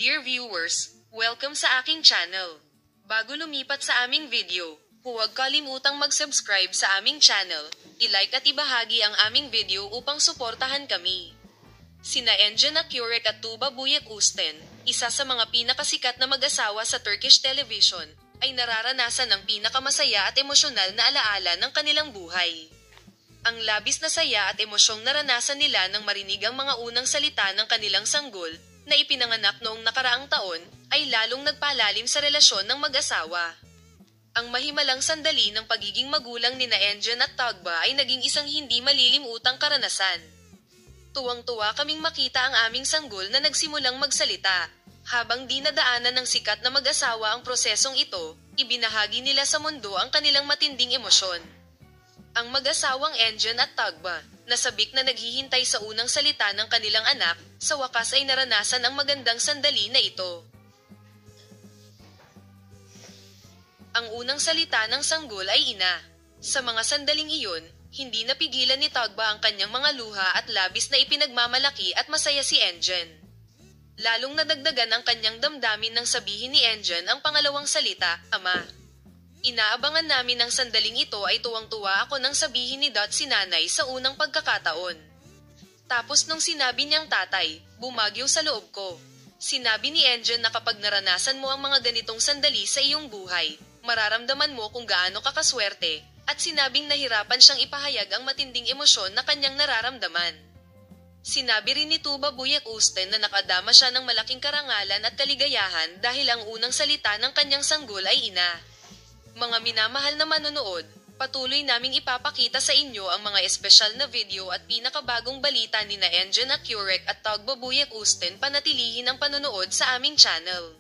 Dear viewers, welcome sa aking channel. Bago lumipat sa aming video, huwag kalimutang mag-subscribe sa aming channel, i-like at ibahagi ang aming video upang suportahan kami. Sina Engin Akyurek at Tuba Büyük Üstün, isa sa mga pinakasikat na mag-asawa sa Turkish television, ay nararanasan ng pinakamasaya at emosyonal na alaala ng kanilang buhay. Ang labis na saya at emosyong naranasan nila nang marinig ang mga unang salita ng kanilang sanggol, na ipinanganak noong nakaraang taon, ay lalong nagpalalim sa relasyon ng mag-asawa. Ang mahimalang sandali ng pagiging magulang nina Engin at Tugba ay naging isang hindi malilimutang karanasan. Tuwang-tuwa kaming makita ang aming sanggol na nagsimulang magsalita. Habang dinadaanan ng sikat na mag-asawa ang prosesong ito, ibinahagi nila sa mundo ang kanilang matinding emosyon. Ang mag-asawang Engin at Tugba, nasabik na naghihintay sa unang salita ng kanilang anak, sa wakas ay naranasan ang magandang sandali na ito. Ang unang salita ng sanggol ay ina. Sa mga sandaling iyon, hindi napigilan ni Tugba ang kanyang mga luha at labis na ipinagmamalaki at masaya si Engin. Lalong nadagdagan ang kanyang damdamin nang sabihin ni Engin ang pangalawang salita, ama. Inaabangan namin ang sandaling ito ay tuwang-tuwa ako nang sabihin ni Dot si nanay sa unang pagkakataon. Tapos nung sinabi niyang tatay, bumagyo sa loob ko. Sinabi ni Engin na kapag naranasan mo ang mga ganitong sandali sa iyong buhay, mararamdaman mo kung gaano ka kaswerte, at sinabing nahirapan siyang ipahayag ang matinding emosyon na kanyang nararamdaman. Sinabi rin ni Tuba Büyük Üstün na nakadama siya ng malaking karangalan at kaligayahan dahil ang unang salita ng kanyang sanggol ay ina. Mga minamahal na manonood, patuloy naming ipapakita sa inyo ang mga espesyal na video at pinakabagong balita nina Engin Akyurek at Tugba Büyük Üstün. Panatilihin ang panonood sa aming channel.